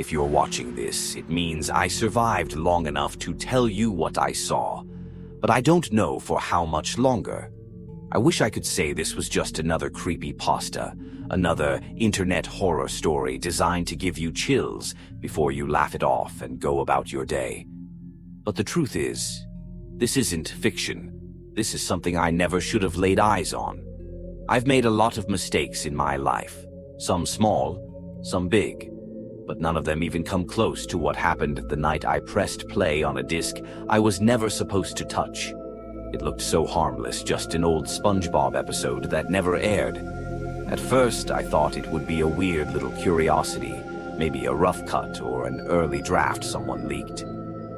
If you're watching this, it means I survived long enough to tell you what I saw, but I don't know for how much longer. I wish I could say this was just another creepypasta, another internet horror story designed to give you chills before you laugh it off and go about your day. But the truth is, this isn't fiction. This is something I never should have laid eyes on. I've made a lot of mistakes in my life, some small, some big, but none of them even come close to what happened the night I pressed play on a disc I was never supposed to touch. It looked so harmless, just an old SpongeBob episode that never aired. At first, I thought it would be a weird little curiosity, maybe a rough cut or an early draft someone leaked.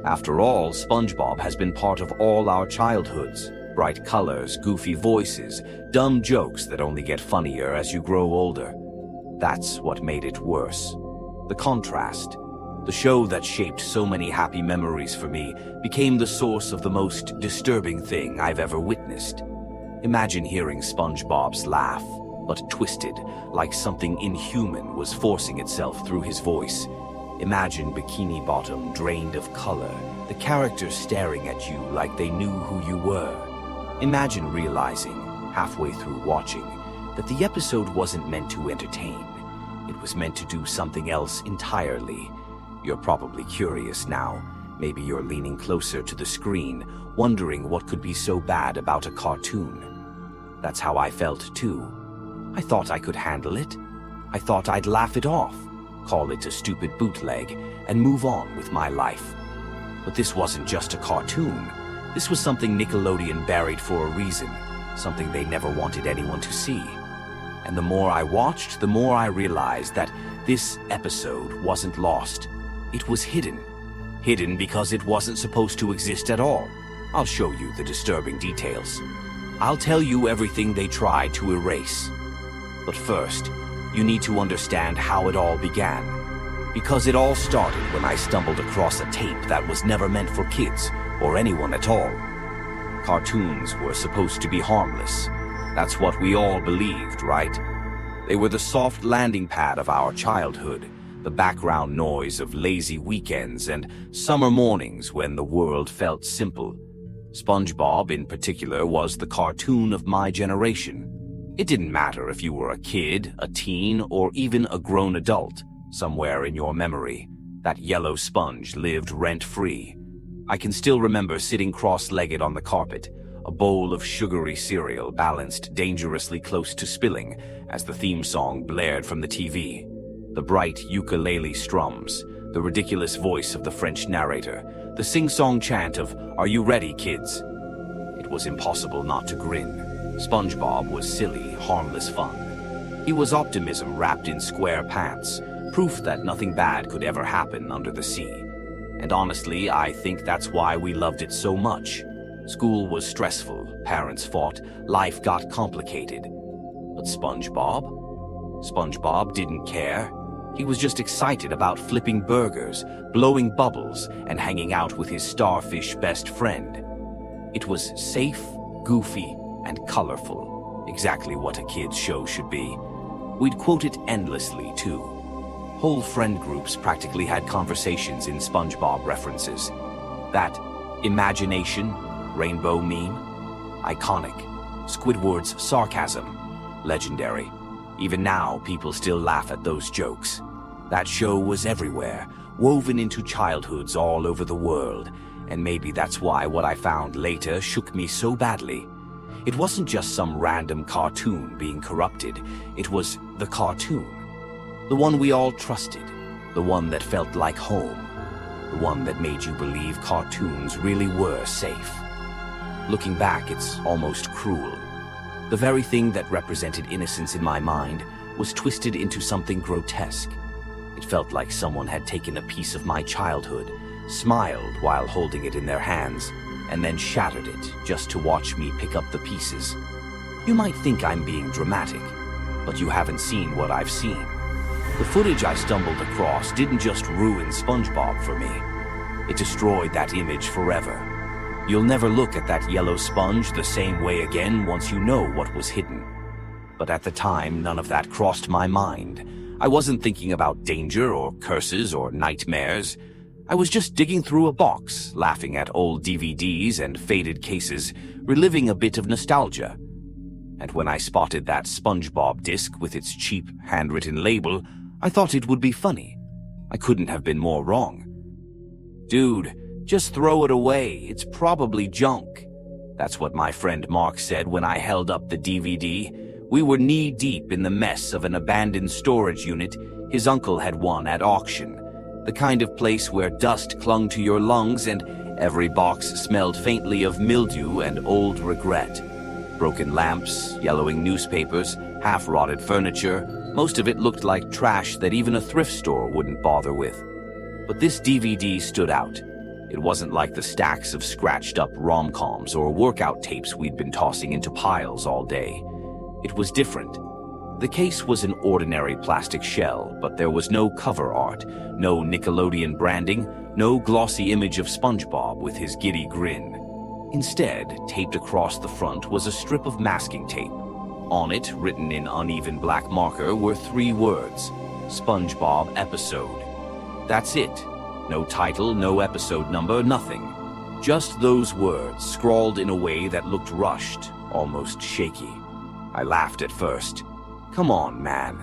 After all, SpongeBob has been part of all our childhoods. Bright colors, goofy voices, dumb jokes that only get funnier as you grow older. That's what made it worse. The contrast. The show that shaped so many happy memories for me became the source of the most disturbing thing I've ever witnessed. Imagine hearing SpongeBob's laugh, but twisted, like something inhuman was forcing itself through his voice. Imagine Bikini Bottom drained of color, the characters staring at you like they knew who you were. Imagine realizing, halfway through watching, that the episode wasn't meant to entertain. It was meant to do something else entirely. You're probably curious now. Maybe you're leaning closer to the screen, wondering what could be so bad about a cartoon. That's how I felt too. I thought I could handle it. I thought I'd laugh it off, call it a stupid bootleg, and move on with my life. But this wasn't just a cartoon. This was something Nickelodeon buried for a reason, something they never wanted anyone to see. And the more I watched, the more I realized that this episode wasn't lost. It was hidden. Hidden because it wasn't supposed to exist at all. I'll show you the disturbing details. I'll tell you everything they tried to erase. But first, you need to understand how it all began. Because it all started when I stumbled across a tape that was never meant for kids, or anyone at all. Cartoons were supposed to be harmless. That's what we all believed, right? They were the soft landing pad of our childhood, the background noise of lazy weekends and summer mornings when the world felt simple. SpongeBob, in particular, was the cartoon of my generation. It didn't matter if you were a kid, a teen, or even a grown adult. Somewhere in your memory, that yellow sponge lived rent-free. I can still remember sitting cross-legged on the carpet, a bowl of sugary cereal balanced dangerously close to spilling as the theme song blared from the TV. The bright ukulele strums, the ridiculous voice of the French narrator, the sing-song chant of, "Are you ready, kids?" It was impossible not to grin. SpongeBob was silly, harmless fun. He was optimism wrapped in square pants, proof that nothing bad could ever happen under the sea. And honestly, I think that's why we loved it so much. School was stressful, parents fought, life got complicated. But SpongeBob? SpongeBob didn't care. He was just excited about flipping burgers, blowing bubbles, and hanging out with his starfish best friend. It was safe, goofy, and colorful. Exactly what a kid's show should be. We'd quote it endlessly, too. Whole friend groups practically had conversations in SpongeBob references. That imagination, rainbow meme, iconic. Squidward's sarcasm, legendary. Even now, people still laugh at those jokes. That show was everywhere, woven into childhoods all over the world, and maybe that's why what I found later shook me so badly. It wasn't just some random cartoon being corrupted, it was the cartoon. The one we all trusted, the one that felt like home, the one that made you believe cartoons really were safe. Looking back, it's almost cruel. The very thing that represented innocence in my mind was twisted into something grotesque. It felt like someone had taken a piece of my childhood, smiled while holding it in their hands, and then shattered it just to watch me pick up the pieces. You might think I'm being dramatic, but you haven't seen what I've seen. The footage I stumbled across didn't just ruin SpongeBob for me. It destroyed that image forever. You'll never look at that yellow sponge the same way again once you know what was hidden. But at the time, none of that crossed my mind. I wasn't thinking about danger or curses or nightmares. I was just digging through a box, laughing at old DVDs and faded cases, reliving a bit of nostalgia. And when I spotted that SpongeBob disc with its cheap handwritten label, I thought it would be funny. I couldn't have been more wrong. "Dude, just throw it away. It's probably junk." That's what my friend Mark said when I held up the DVD. We were knee-deep in the mess of an abandoned storage unit his uncle had won at auction. The kind of place where dust clung to your lungs and every box smelled faintly of mildew and old regret. Broken lamps, yellowing newspapers, half-rotted furniture. Most of it looked like trash that even a thrift store wouldn't bother with. But this DVD stood out. It wasn't like the stacks of scratched-up rom-coms or workout tapes we'd been tossing into piles all day. It was different. The case was an ordinary plastic shell, but there was no cover art, no Nickelodeon branding, no glossy image of SpongeBob with his giddy grin. Instead, taped across the front was a strip of masking tape. On it, written in uneven black marker, were 3 words: SpongeBob Episode. That's it. No title, no episode number, nothing. Just those words, scrawled in a way that looked rushed, almost shaky. I laughed at first. Come on, man.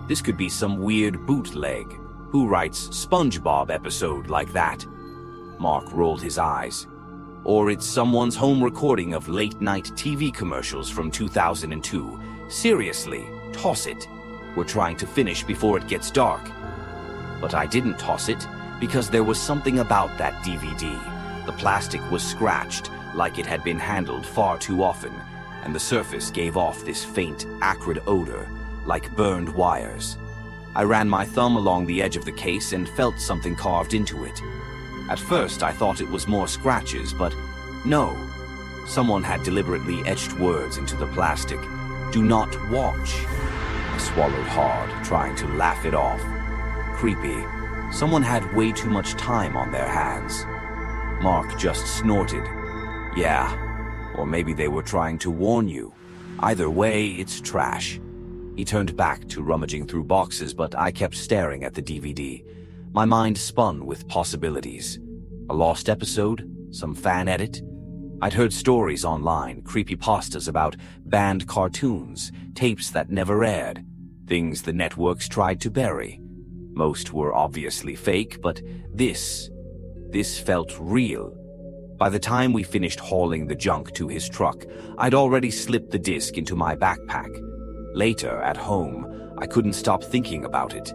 This could be some weird bootleg. Who writes SpongeBob Episode like that? Mark rolled his eyes. Or it's someone's home recording of late-night TV commercials from 2002. Seriously, toss it. We're trying to finish before it gets dark. But I didn't toss it, because there was something about that DVD. The plastic was scratched, like it had been handled far too often, and the surface gave off this faint, acrid odor, like burned wires. I ran my thumb along the edge of the case and felt something carved into it. At first, I thought it was more scratches, but no. Someone had deliberately etched words into the plastic. "Do not watch." I swallowed hard, trying to laugh it off. Creepy. Someone had way too much time on their hands. Mark just snorted. "Yeah, or maybe they were trying to warn you. Either way, it's trash." He turned back to rummaging through boxes, but I kept staring at the DVD. My mind spun with possibilities. A lost episode? Some fan edit? I'd heard stories online, creepypastas about banned cartoons, tapes that never aired, things the networks tried to bury. Most were obviously fake, but this felt real. By the time we finished hauling the junk to his truck, I'd already slipped the disc into my backpack. Later, at home, I couldn't stop thinking about it.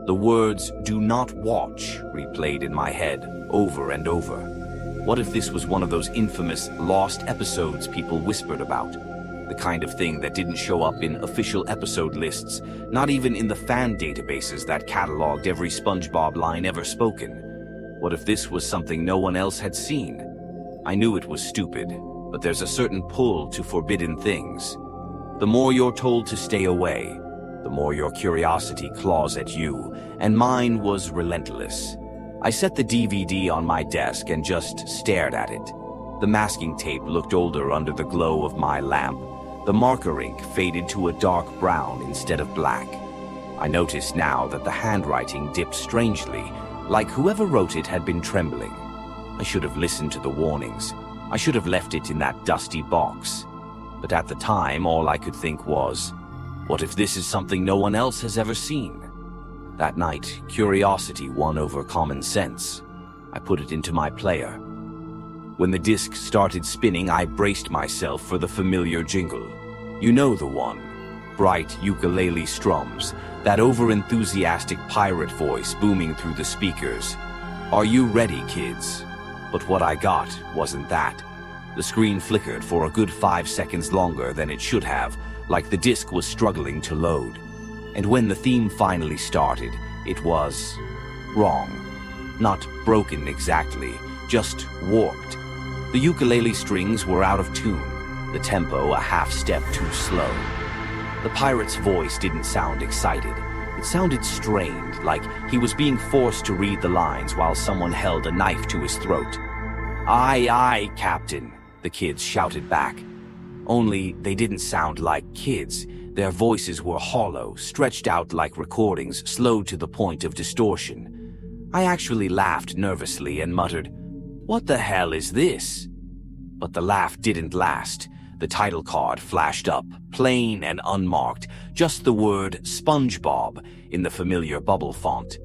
The words, "do not watch," replayed in my head, over and over. What if this was one of those infamous lost episodes people whispered about? The kind of thing that didn't show up in official episode lists, not even in the fan databases that cataloged every SpongeBob line ever spoken. What if this was something no one else had seen? I knew it was stupid, but there's a certain pull to forbidden things. The more you're told to stay away, the more your curiosity claws at you, and mine was relentless. I set the DVD on my desk and just stared at it. The masking tape looked older under the glow of my lamp. The marker ink faded to a dark brown instead of black. I noticed now that the handwriting dipped strangely, like whoever wrote it had been trembling. I should have listened to the warnings. I should have left it in that dusty box. But at the time, all I could think was, what if this is something no one else has ever seen? That night, curiosity won over common sense. I put it into my player. When the disc started spinning, I braced myself for the familiar jingle. You know the one. Bright ukulele strums, that over-enthusiastic pirate voice booming through the speakers. Are you ready, kids? But what I got wasn't that. The screen flickered for a good 5 seconds longer than it should have, like the disc was struggling to load. And when the theme finally started, it was wrong. Not broken exactly, just warped. The ukulele strings were out of tune, the tempo a half step too slow. The pirate's voice didn't sound excited. It sounded strained, like he was being forced to read the lines while someone held a knife to his throat. "Aye, aye, Captain," the kids shouted back. Only they didn't sound like kids. Their voices were hollow, stretched out like recordings, slowed to the point of distortion. I actually laughed nervously and muttered, "What the hell is this?" But the laugh didn't last. The title card flashed up, plain and unmarked, just the word SpongeBob in the familiar bubble font.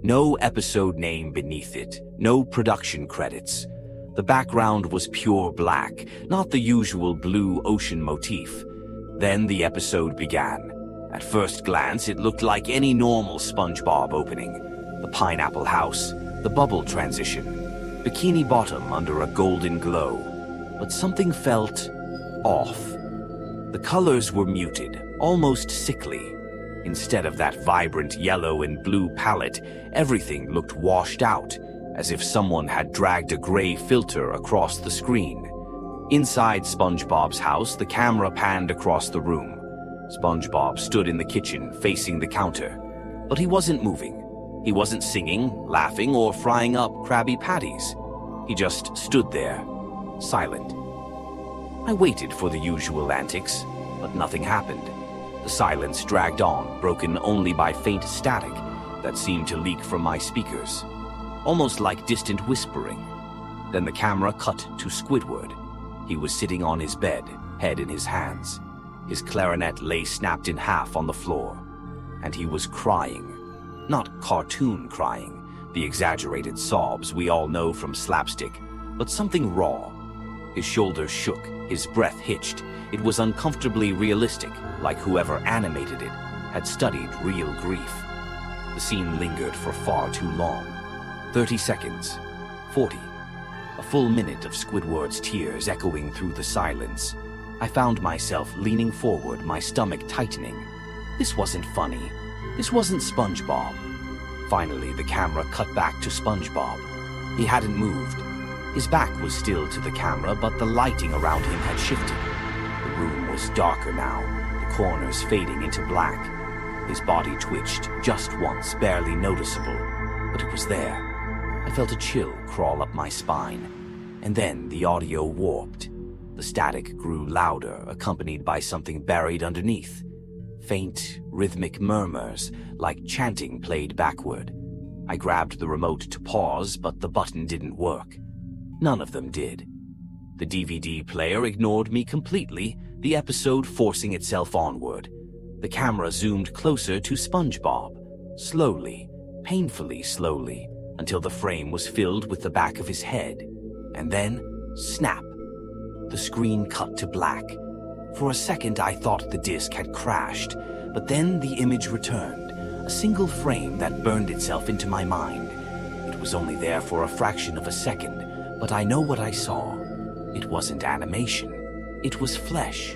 No episode name beneath it, no production credits. The background was pure black, not the usual blue ocean motif. Then the episode began. At first glance, it looked like any normal SpongeBob opening. The pineapple house, the bubble transition, bikini bottom under a golden glow. But something felt off. The colors were muted, almost sickly. Instead of that vibrant yellow and blue palette, everything looked washed out, as if someone had dragged a gray filter across the screen. Inside SpongeBob's house, the camera panned across the room. SpongeBob stood in the kitchen, facing the counter. But he wasn't moving. He wasn't singing, laughing, or frying up Krabby Patties. He just stood there, silent. I waited for the usual antics, but nothing happened. The silence dragged on, broken only by faint static that seemed to leak from my speakers, almost like distant whispering. Then the camera cut to Squidward. He was sitting on his bed, head in his hands. His clarinet lay snapped in half on the floor, and he was crying. Not cartoon crying, the exaggerated sobs we all know from slapstick, but something raw. His shoulders shook, his breath hitched. It was uncomfortably realistic, like whoever animated it had studied real grief. The scene lingered for far too long. 30 seconds, 40. A full minute of Squidward's tears echoing through the silence. I found myself leaning forward, my stomach tightening. This wasn't funny. This wasn't SpongeBob. Finally, the camera cut back to SpongeBob. He hadn't moved. His back was still to the camera, but the lighting around him had shifted. The room was darker now, the corners fading into black. His body twitched just once, barely noticeable, but it was there. I felt a chill crawl up my spine, and then the audio warped. The static grew louder, accompanied by something buried underneath. Faint, rhythmic murmurs, like chanting played backward. I grabbed the remote to pause, but the button didn't work. None of them did. The DVD player ignored me completely, the episode forcing itself onward. The camera zoomed closer to SpongeBob, slowly, painfully slowly, until the frame was filled with the back of his head. And then, snap. The screen cut to black. For a second I thought the disc had crashed, but then the image returned, a single frame that burned itself into my mind. It was only there for a fraction of a second, but I know what I saw. It wasn't animation. It was flesh.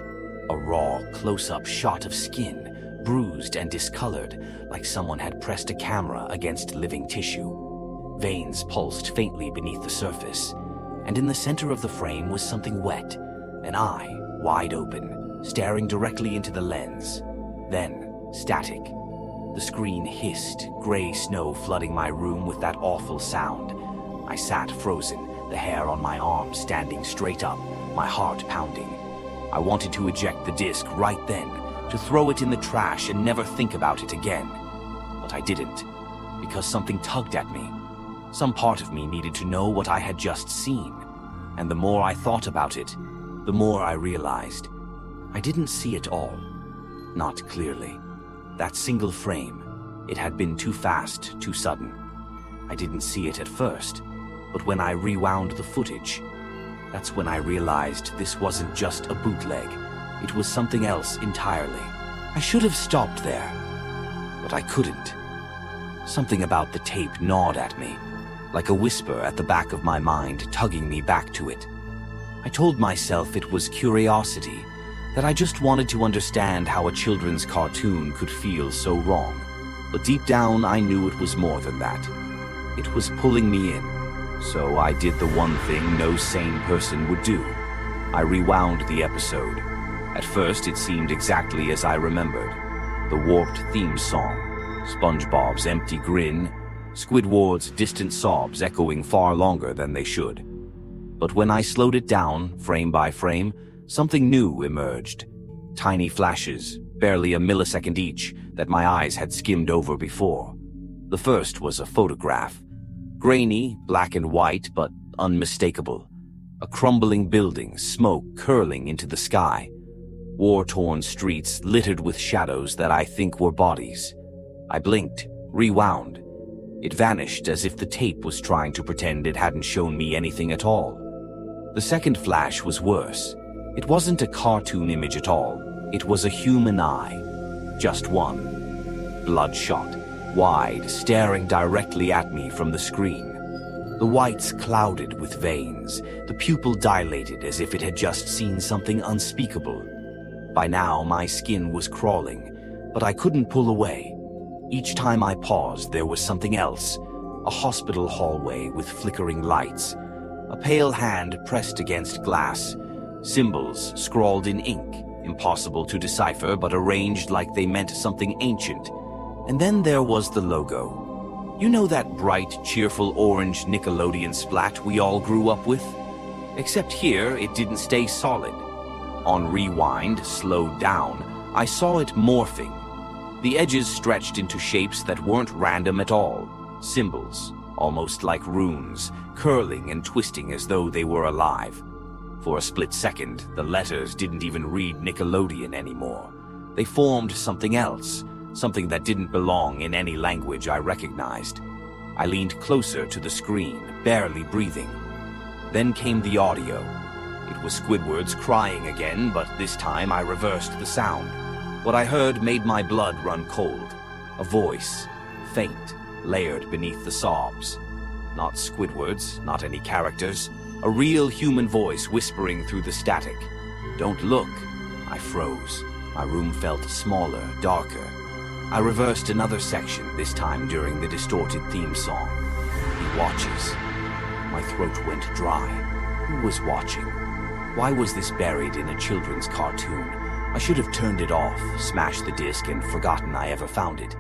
A raw, close-up shot of skin, bruised and discolored, like someone had pressed a camera against living tissue. Veins pulsed faintly beneath the surface, and in the center of the frame was something wet, an eye, wide open, staring directly into the lens. Then, static. The screen hissed, gray snow flooding my room with that awful sound. I sat frozen, the hair on my arm standing straight up, my heart pounding. I wanted to eject the disc right then, to throw it in the trash and never think about it again. But I didn't, because something tugged at me. Some part of me needed to know what I had just seen, and the more I thought about it, the more I realized. I didn't see it all. Not clearly. That single frame, it had been too fast, too sudden. I didn't see it at first, but when I rewound the footage, that's when I realized this wasn't just a bootleg. It was something else entirely. I should have stopped there, but I couldn't. Something about the tape gnawed at me, like a whisper at the back of my mind tugging me back to it. I told myself it was curiosity, that I just wanted to understand how a children's cartoon could feel so wrong. But deep down, I knew it was more than that. It was pulling me in, so I did the one thing no sane person would do. I rewound the episode. At first, it seemed exactly as I remembered. The warped theme song, SpongeBob's empty grin, Squidward's distant sobs echoing far longer than they should. But when I slowed it down, frame by frame, something new emerged. Tiny flashes, barely a millisecond each, that my eyes had skimmed over before. The first was a photograph. Grainy, black and white, but unmistakable. A crumbling building, smoke curling into the sky. War-torn streets littered with shadows that I think were bodies. I blinked, rewound. It vanished as if the tape was trying to pretend it hadn't shown me anything at all. The second flash was worse. It wasn't a cartoon image at all. It was a human eye. Just one. Bloodshot, wide, staring directly at me from the screen. The whites clouded with veins, the pupil dilated as if it had just seen something unspeakable. By now, my skin was crawling, but I couldn't pull away. Each time I paused, there was something else. A hospital hallway with flickering lights. A pale hand pressed against glass. Symbols scrawled in ink, impossible to decipher but arranged like they meant something ancient. And then there was the logo. You know that bright, cheerful orange Nickelodeon splat we all grew up with? Except here, it didn't stay solid. On rewind, slowed down, I saw it morphing. The edges stretched into shapes that weren't random at all. Symbols, almost like runes, curling and twisting as though they were alive. For a split second, the letters didn't even read Nickelodeon anymore. They formed something else, something that didn't belong in any language I recognized. I leaned closer to the screen, barely breathing. Then came the audio. It was Squidward's crying again, but this time I reversed the sound. What I heard made my blood run cold. A voice, faint, layered beneath the sobs. Not Squidward's, not any characters. A real human voice whispering through the static. "Don't look." I froze. My room felt smaller, darker. I reversed another section, this time during the distorted theme song. He watches. My throat went dry. Who was watching? Why was this buried in a children's cartoon? I should have turned it off, smashed the disc, and forgotten I ever found it.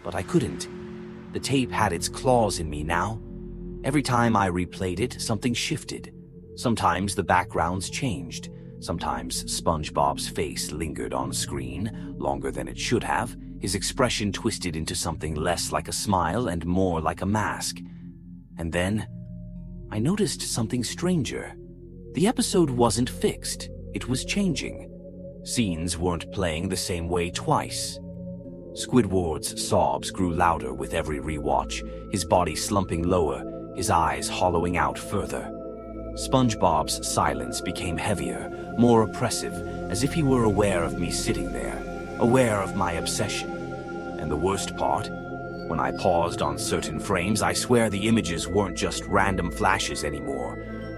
But I couldn't. The tape had its claws in me now. Every time I replayed it, something shifted. Sometimes the backgrounds changed. Sometimes SpongeBob's face lingered on screen, longer than it should have. His expression twisted into something less like a smile and more like a mask. And then, I noticed something stranger. The episode wasn't fixed. It was changing. Scenes weren't playing the same way twice. Squidward's sobs grew louder with every rewatch, his body slumping lower, his eyes hollowing out further. SpongeBob's silence became heavier, more oppressive, as if he were aware of me sitting there, aware of my obsession. And the worst part, when I paused on certain frames, I swear the images weren't just random flashes anymore.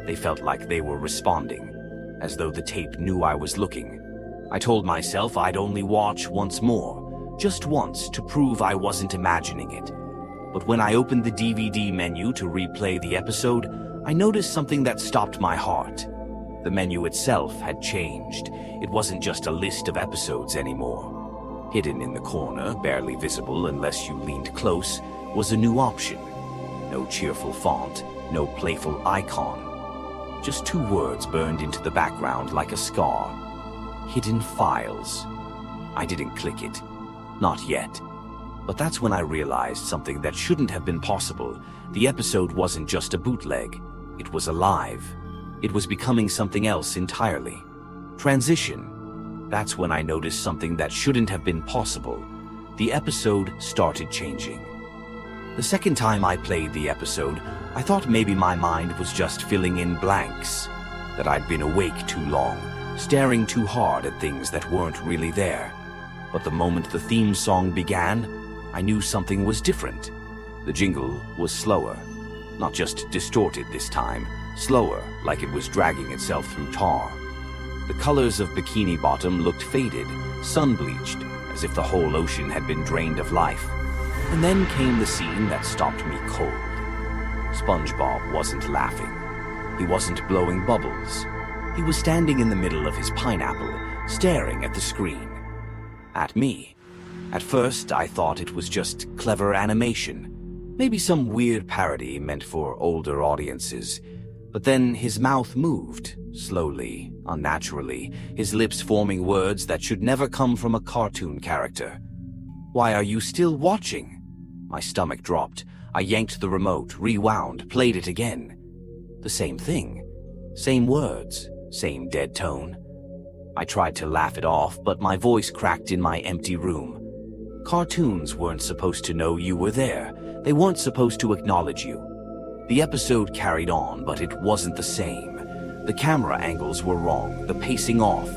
They felt like they were responding, as though the tape knew I was looking. I told myself I'd only watch once more, just once, to prove I wasn't imagining it. But when I opened the DVD menu to replay the episode, I noticed something that stopped my heart. The menu itself had changed. It wasn't just a list of episodes anymore. Hidden in the corner, barely visible unless you leaned close, was a new option. No cheerful font, no playful icon. Just two words burned into the background like a scar. Hidden files. I didn't click it. Not yet. But that's when I realized something that shouldn't have been possible. The episode wasn't just a bootleg. It was alive. It was becoming something else entirely. Transition. That's when I noticed something that shouldn't have been possible. The episode started changing. The second time I played the episode, I thought maybe my mind was just filling in blanks. That I'd been awake too long, staring too hard at things that weren't really there. But the moment the theme song began, I knew something was different. The jingle was slower. Not just distorted this time, slower, like it was dragging itself through tar. The colors of Bikini Bottom looked faded, sun-bleached, as if the whole ocean had been drained of life. And then came the scene that stopped me cold. SpongeBob wasn't laughing. He wasn't blowing bubbles. He was standing in the middle of his pineapple, staring at the screen. At me. At first, I thought it was just clever animation. Maybe some weird parody meant for older audiences. But then his mouth moved, slowly, unnaturally, his lips forming words that should never come from a cartoon character. "Why are you still watching?" My stomach dropped. I yanked the remote, rewound, played it again. The same thing. Same words, same dead tone. I tried to laugh it off, but my voice cracked in my empty room. Cartoons weren't supposed to know you were there. They weren't supposed to acknowledge you. The episode carried on, but it wasn't the same. The camera angles were wrong, the pacing off.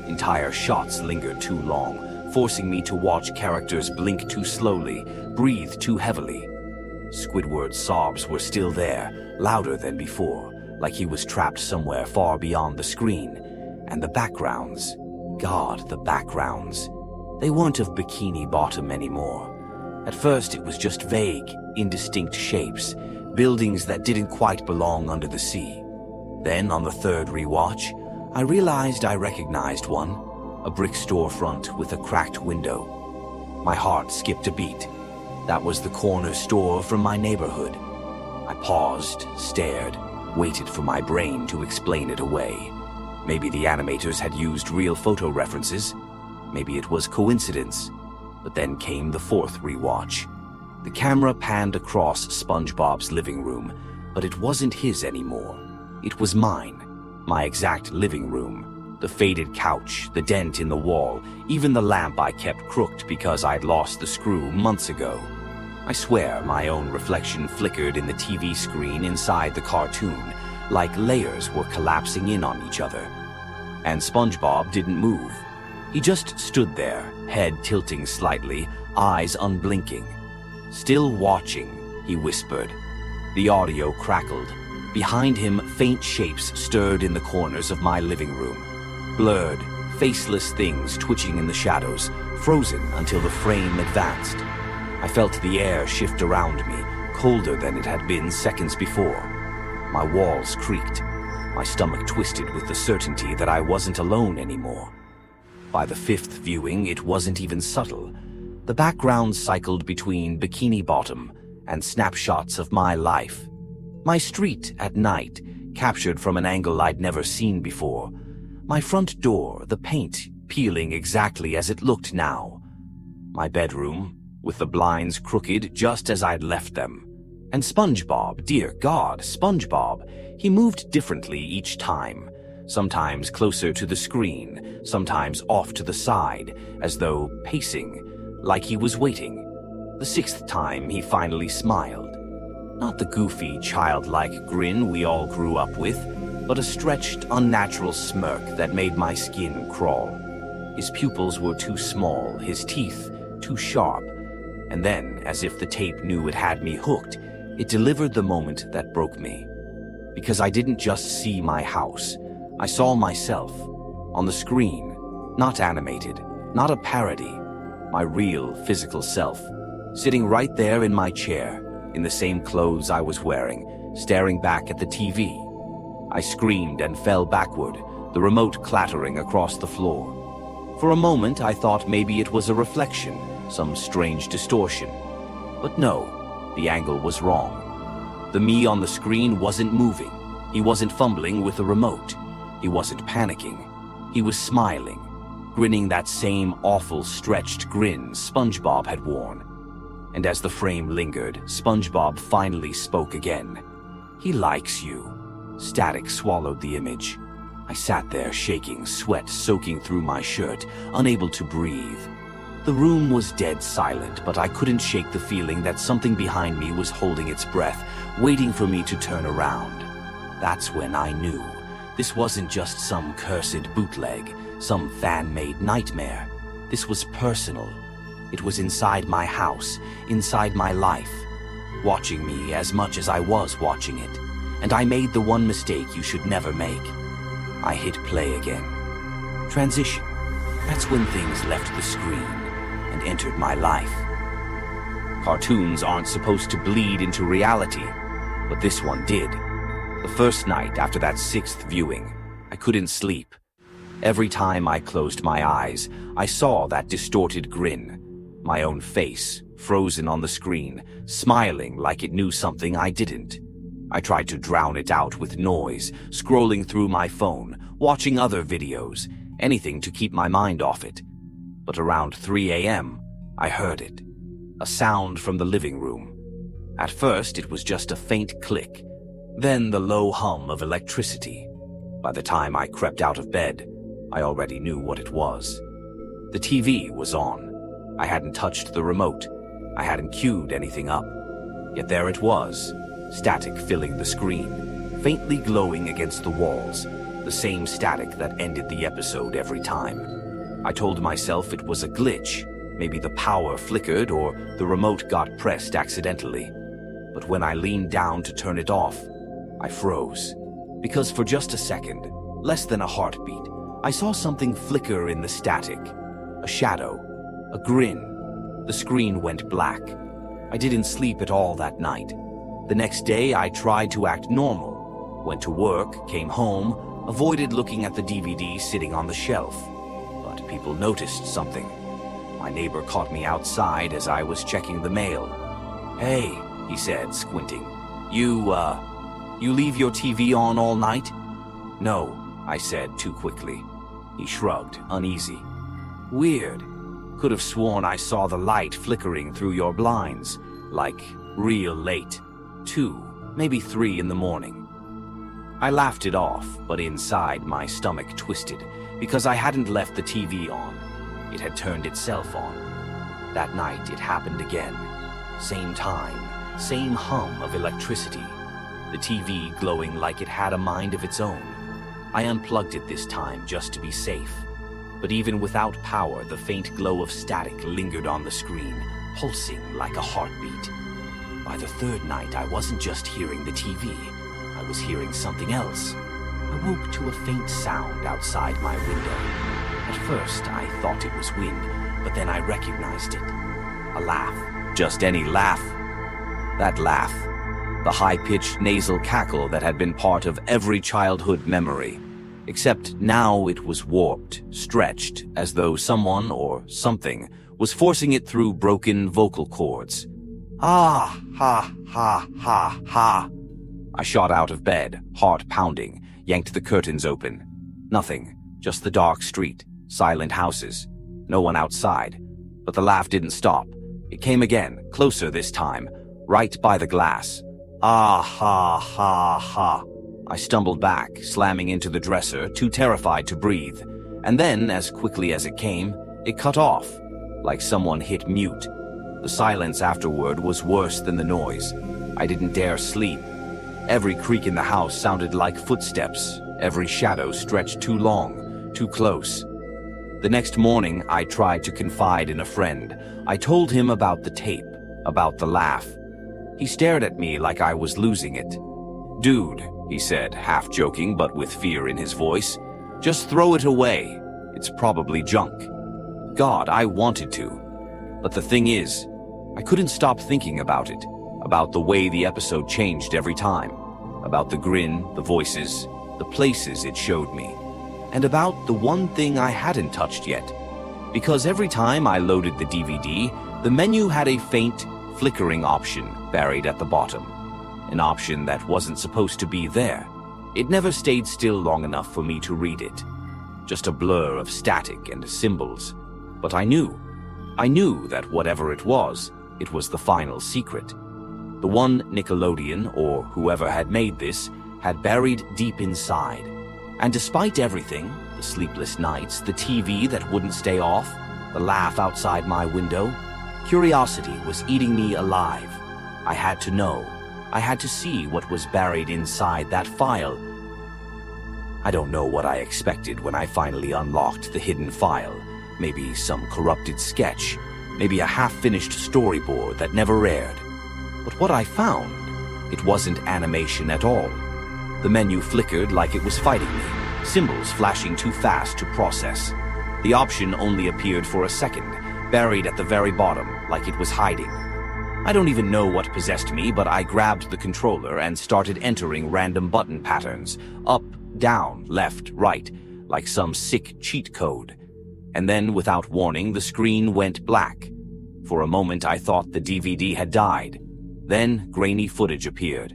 Entire shots lingered too long, forcing me to watch characters blink too slowly, breathe too heavily. Squidward's sobs were still there, louder than before, like he was trapped somewhere far beyond the screen. And the backgrounds, God, the backgrounds. They weren't of Bikini Bottom anymore. At first it was just vague, indistinct shapes, buildings that didn't quite belong under the sea. Then on the third rewatch, I realized I recognized one, a brick storefront with a cracked window. My heart skipped a beat. That was the corner store from my neighborhood. I paused, stared, waited for my brain to explain it away. Maybe the animators had used real photo references. Maybe it was coincidence. But then came the fourth rewatch. The camera panned across SpongeBob's living room, but it wasn't his anymore. It was mine, my exact living room. The faded couch, the dent in the wall, even the lamp I kept crooked because I'd lost the screw months ago. I swear my own reflection flickered in the TV screen inside the cartoon, like layers were collapsing in on each other. And SpongeBob didn't move. He just stood there, head tilting slightly, eyes unblinking. "Still watching," he whispered. The audio crackled. Behind him, faint shapes stirred in the corners of my living room. Blurred, faceless things twitching in the shadows, frozen until the frame advanced. I felt the air shift around me, colder than it had been seconds before. My walls creaked. My stomach twisted with the certainty that I wasn't alone anymore. By the fifth viewing, it wasn't even subtle. The background cycled between Bikini Bottom and snapshots of my life. My street at night, captured from an angle I'd never seen before. My front door, the paint peeling exactly as it looked now. My bedroom, with the blinds crooked just as I'd left them. And SpongeBob, dear God, SpongeBob, he moved differently each time. Sometimes closer to the screen, sometimes off to the side, as though pacing, like he was waiting. The sixth time, he finally smiled. Not the goofy, childlike grin we all grew up with, but a stretched, unnatural smirk that made my skin crawl. His pupils were too small, his teeth too sharp. And then, as if the tape knew it had me hooked, it delivered the moment that broke me. Because I didn't just see my house. I saw myself. On the screen. Not animated. Not a parody. My real, physical self. Sitting right there in my chair, in the same clothes I was wearing, staring back at the TV. I screamed and fell backward, the remote clattering across the floor. For a moment, I thought maybe it was a reflection, some strange distortion. But no, the angle was wrong. The me on the screen wasn't moving. He wasn't fumbling with the remote. He wasn't panicking. He was smiling, grinning that same awful stretched grin SpongeBob had worn. And as the frame lingered, SpongeBob finally spoke again. "He likes you." Static swallowed the image. I sat there shaking, sweat soaking through my shirt, unable to breathe. The room was dead silent, but I couldn't shake the feeling that something behind me was holding its breath, waiting for me to turn around. That's when I knew. This wasn't just some cursed bootleg, some fan-made nightmare. This was personal. It was inside my house, inside my life, watching me as much as I was watching it. And I made the one mistake you should never make. I hit play again. Transition. That's when things left the screen and entered my life. Cartoons aren't supposed to bleed into reality, but this one did. The first night after that sixth viewing, I couldn't sleep. Every time I closed my eyes, I saw that distorted grin. My own face, frozen on the screen, smiling like it knew something I didn't. I tried to drown it out with noise, scrolling through my phone, watching other videos, anything to keep my mind off it. But around 3 a.m., I heard it. A sound from the living room. At first, it was just a faint click, then the low hum of electricity. By the time I crept out of bed, I already knew what it was. The TV was on. I hadn't touched the remote. I hadn't queued anything up. Yet there it was, static filling the screen, faintly glowing against the walls, the same static that ended the episode every time. I told myself it was a glitch. Maybe the power flickered or the remote got pressed accidentally. But when I leaned down to turn it off, I froze. Because for just a second, less than a heartbeat, I saw something flicker in the static. A shadow, a grin. The screen went black. I didn't sleep at all that night. The next day, I tried to act normal. Went to work, came home, avoided looking at the DVD sitting on the shelf. But people noticed something. My neighbor caught me outside as I was checking the mail. "Hey," he said, squinting. You leave your TV on all night?" "No," I said too quickly. He shrugged, uneasy. "Weird. Could have sworn I saw the light flickering through your blinds, like real late. 2, maybe 3 in the morning." I laughed it off, but inside my stomach twisted because I hadn't left the TV on. It had turned itself on. That night it happened again. Same time, same hum of electricity. The TV glowing like it had a mind of its own. I unplugged it this time just to be safe. But even without power, the faint glow of static lingered on the screen, pulsing like a heartbeat. By the third night, I wasn't just hearing the TV. I was hearing something else. I woke to a faint sound outside my window. At first, I thought it was wind, but then I recognized it. A laugh. Just any laugh. That laugh. The high-pitched nasal cackle that had been part of every childhood memory. Except now it was warped, stretched, as though someone or something was forcing it through broken vocal cords. "Ah, ha, ha, ha, ha." I shot out of bed, heart pounding, yanked the curtains open. Nothing, just the dark street, silent houses, no one outside. But the laugh didn't stop. It came again, closer this time, right by the glass. "Ah, ha, ha, ha." I stumbled back, slamming into the dresser, too terrified to breathe. And then, as quickly as it came, it cut off, like someone hit mute. The silence afterward was worse than the noise. I didn't dare sleep. Every creak in the house sounded like footsteps. Every shadow stretched too long, too close. The next morning, I tried to confide in a friend. I told him about the tape, about the laugh. He stared at me like I was losing it. "Dude," he said, half joking but with fear in his voice, "just throw it away. It's probably junk." God, I wanted to. But the thing is, I couldn't stop thinking about it, about the way the episode changed every time, about the grin, the voices, the places it showed me, and about the one thing I hadn't touched yet. Because every time I loaded the DVD, the menu had a faint, flickering option buried at the bottom. An option that wasn't supposed to be there. It never stayed still long enough for me to read it. Just a blur of static and symbols. But I knew that whatever it was the final secret. The one Nickelodeon, or whoever had made this, had buried deep inside. And despite everything, the sleepless nights, the TV that wouldn't stay off, the laugh outside my window, curiosity was eating me alive. I had to know. I had to see what was buried inside that file. I don't know what I expected when I finally unlocked the hidden file. Maybe some corrupted sketch. Maybe a half-finished storyboard that never aired. But what I found, it wasn't animation at all. The menu flickered like it was fighting me, symbols flashing too fast to process. The option only appeared for a second, buried at the very bottom, like it was hiding. I don't even know what possessed me, but I grabbed the controller and started entering random button patterns, up, down, left, right, like some sick cheat code. And then, without warning, the screen went black. For a moment, I thought the DVD had died. Then, grainy footage appeared.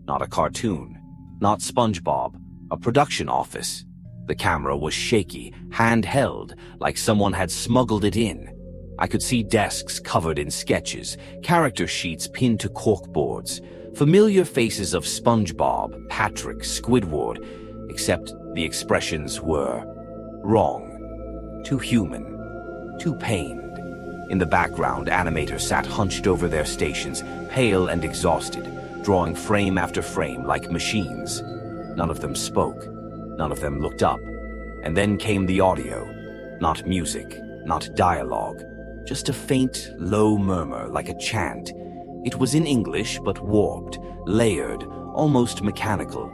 not a cartoon, not SpongeBob, a production office. The camera was shaky, handheld, like someone had smuggled it in. I could see desks covered in sketches, character sheets pinned to corkboards, familiar faces of SpongeBob, Patrick, Squidward, except the expressions were wrong, too human, too pained. In the background, animators sat hunched over their stations, pale and exhausted, drawing frame after frame like machines. None of them spoke. None of them looked up. And then came the audio. Not music, not dialogue, just a faint, low murmur like a chant. It was in English, but warped, layered, almost mechanical.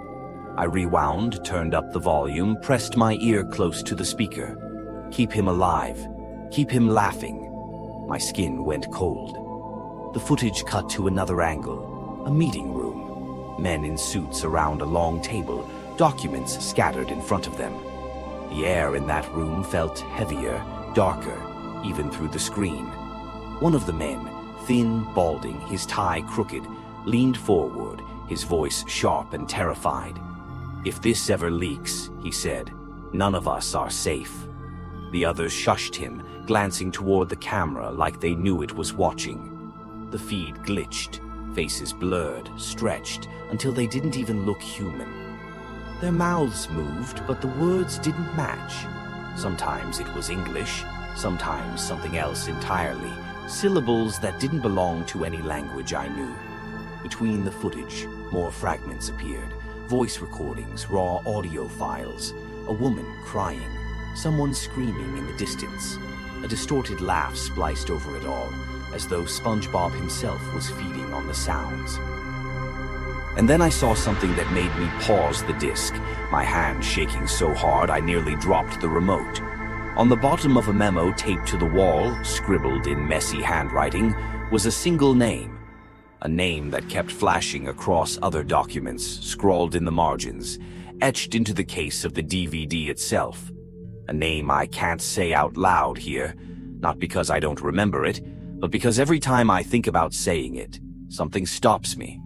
I rewound, turned up the volume, pressed my ear close to the speaker. Keep him alive. Keep him laughing. My skin went cold. The footage cut to another angle. A meeting room. Men in suits around a long table, documents scattered in front of them. The air in that room felt heavier, darker, even through the screen. One of the men, thin, balding, his tie crooked, leaned forward, his voice sharp and terrified. "If this ever leaks," he said, "none of us are safe." The others shushed him, glancing toward the camera like they knew it was watching. The feed glitched, faces blurred, stretched, until they didn't even look human. Their mouths moved, but the words didn't match. Sometimes it was English, sometimes something else entirely, syllables that didn't belong to any language I knew. Between the footage, more fragments appeared, voice recordings, raw audio files, a woman crying, someone screaming in the distance. A distorted laugh spliced over it all, as though SpongeBob himself was feeding on the sounds. And then I saw something that made me pause the disc, my hand shaking so hard I nearly dropped the remote. On the bottom of a memo taped to the wall, scribbled in messy handwriting, was a single name. A name that kept flashing across other documents, scrawled in the margins, etched into the case of the DVD itself. A name I can't say out loud here, not because I don't remember it, but because every time I think about saying it, something stops me,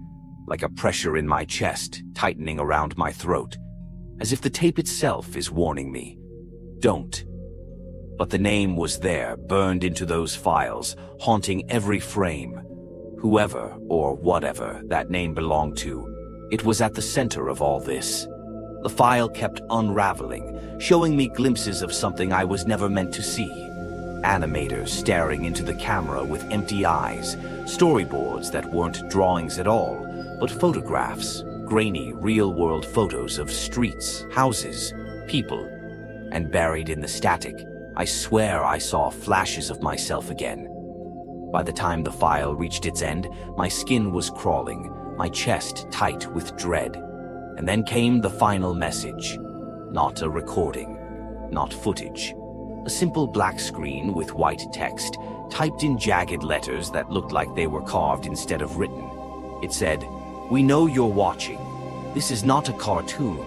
like a pressure in my chest, tightening around my throat, as if the tape itself is warning me, don't. But the name was there, burned into those files, haunting every frame. Whoever, or whatever, that name belonged to, it was at the center of all this. The file kept unraveling, showing me glimpses of something I was never meant to see. Animators staring into the camera with empty eyes, storyboards that weren't drawings at all, but photographs, grainy, real-world photos of streets, houses, people. And buried in the static, I swear I saw flashes of myself again. By the time the file reached its end, my skin was crawling, my chest tight with dread. And then came the final message. Not a recording, not footage. A simple black screen with white text, typed in jagged letters that looked like they were carved instead of written. It said, "We know you're watching. This is not a cartoon.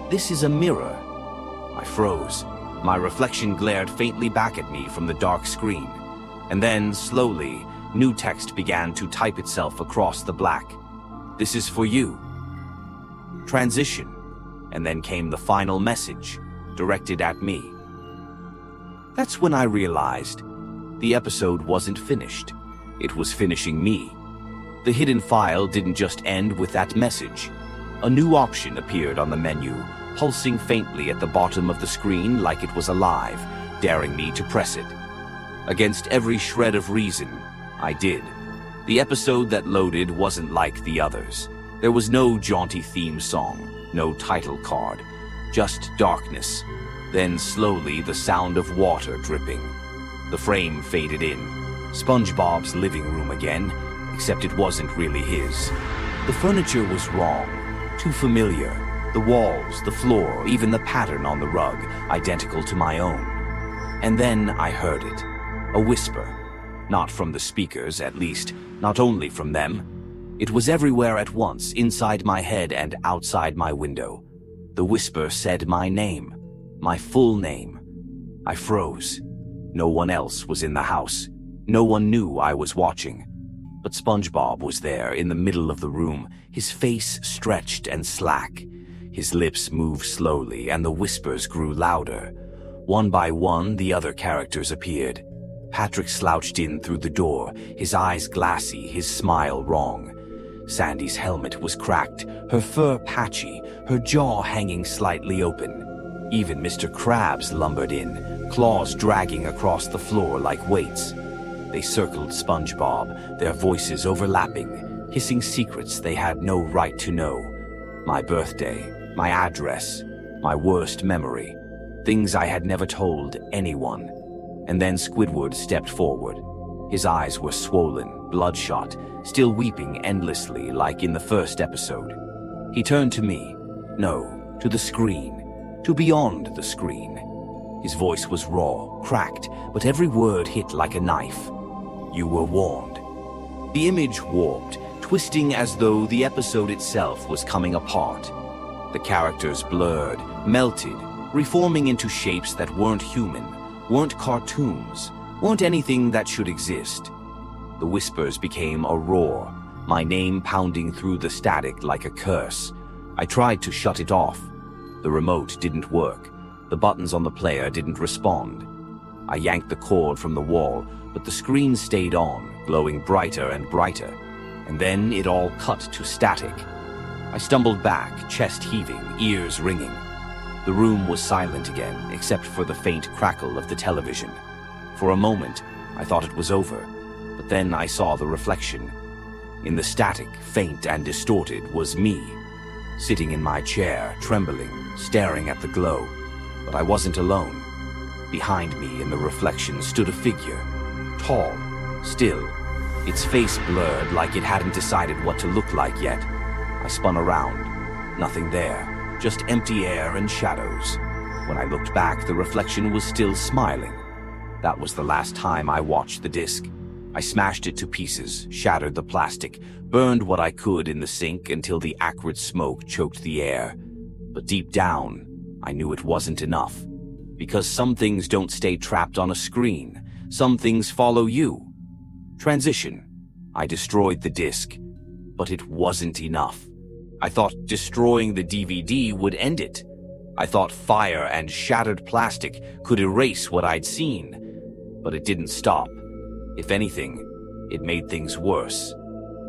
This is a mirror." I froze. My reflection glared faintly back at me from the dark screen. And then, slowly, new text began to type itself across the black. "This is for you." Transition. And then came the final message, directed at me. That's when I realized the episode wasn't finished. It was finishing me. The hidden file didn't just end with that message. A new option appeared on the menu, pulsing faintly at the bottom of the screen like it was alive, daring me to press it. Against every shred of reason, I did. The episode that loaded wasn't like the others. There was no jaunty theme song, no title card, just darkness. Then slowly the sound of water dripping. The frame faded in. SpongeBob's living room again, except it wasn't really his. The furniture was wrong, too familiar. The walls, the floor, even the pattern on the rug, identical to my own. And then I heard it. A whisper. Not from the speakers, at least, not only from them. It was everywhere at once, inside my head and outside my window. The whisper said my name, my full name. I froze. No one else was in the house. No one knew I was watching. But SpongeBob was there in the middle of the room, his face stretched and slack. His lips moved slowly and the whispers grew louder. One by one, the other characters appeared. Patrick slouched in through the door, his eyes glassy, his smile wrong. Sandy's helmet was cracked, her fur patchy, her jaw hanging slightly open. Even Mr. Krabs lumbered in, claws dragging across the floor like weights. They circled SpongeBob, their voices overlapping, hissing secrets they had no right to know. My birthday, my address, my worst memory, things I had never told anyone. And then Squidward stepped forward. His eyes were swollen, bloodshot, still weeping endlessly like in the first episode. He turned to me. No, to the screen. To beyond the screen. His voice was raw, cracked, but every word hit like a knife. You were warned. The image warped, twisting as though the episode itself was coming apart. The characters blurred, melted, reforming into shapes that weren't human, weren't cartoons, weren't anything that should exist. The whispers became a roar, my name pounding through the static like a curse. I tried to shut it off. The remote didn't work. The buttons on the player didn't respond. I yanked the cord from the wall, but the screen stayed on, glowing brighter and brighter. And then it all cut to static. I stumbled back, chest heaving, ears ringing. The room was silent again, except for the faint crackle of the television. For a moment, I thought it was over, but then I saw the reflection. In the static, faint and distorted, was me, sitting in my chair, trembling, staring at the glow. But I wasn't alone. Behind me in the reflection stood a figure, tall, still, its face blurred like it hadn't decided what to look like yet. I spun around. Nothing there, just empty air and shadows. When I looked back, the reflection was still smiling. That was the last time I watched the disc. I smashed it to pieces, shattered the plastic, burned what I could in the sink until the acrid smoke choked the air. But deep down, I knew it wasn't enough. Because some things don't stay trapped on a screen. Some things follow you. Transition. I destroyed the disc, but it wasn't enough. I thought destroying the DVD would end it. I thought fire and shattered plastic could erase what I'd seen. But it didn't stop. If anything, it made things worse.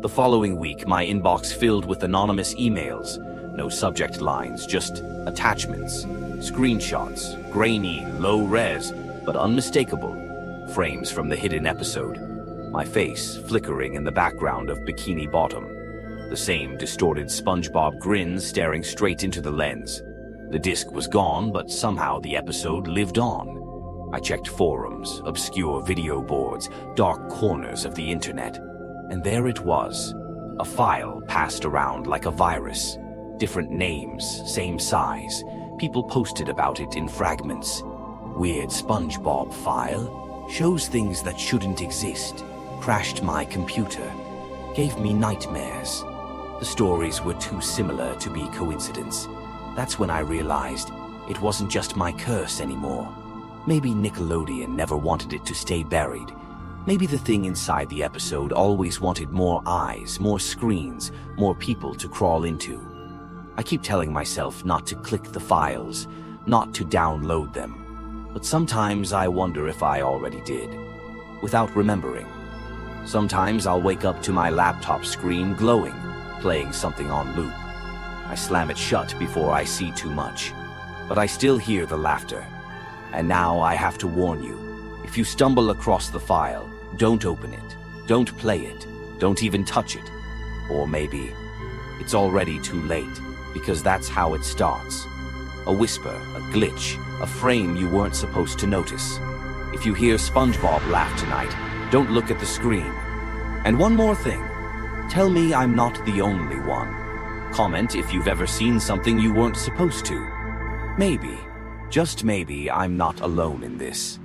The following week, my inbox filled with anonymous emails. No subject lines, just attachments, screenshots, grainy, low-res, but unmistakable, frames from the hidden episode. My face flickering in the background of Bikini Bottom. The same distorted SpongeBob grin staring straight into the lens. The disc was gone, but somehow the episode lived on. I checked forums, obscure video boards, dark corners of the internet. And there it was. A file passed around like a virus. Different names, same size. People posted about it in fragments. Weird SpongeBob file. Shows things that shouldn't exist. Crashed my computer. Gave me nightmares. The stories were too similar to be coincidence. That's when I realized it wasn't just my curse anymore. Maybe Nickelodeon never wanted it to stay buried. Maybe the thing inside the episode always wanted more eyes, more screens, more people to crawl into. I keep telling myself not to click the files, not to download them. But sometimes I wonder if I already did, without remembering. Sometimes I'll wake up to my laptop screen glowing, playing something on loop. I slam it shut before I see too much. But I still hear the laughter. And now I have to warn you. If you stumble across the file, don't open it. Don't play it. Don't even touch it. Or maybe it's already too late, because that's how it starts. A whisper, a glitch, a frame you weren't supposed to notice. If you hear SpongeBob laugh tonight, don't look at the screen. And one more thing. Tell me I'm not the only one. Comment if you've ever seen something you weren't supposed to. Maybe, just maybe, I'm not alone in this.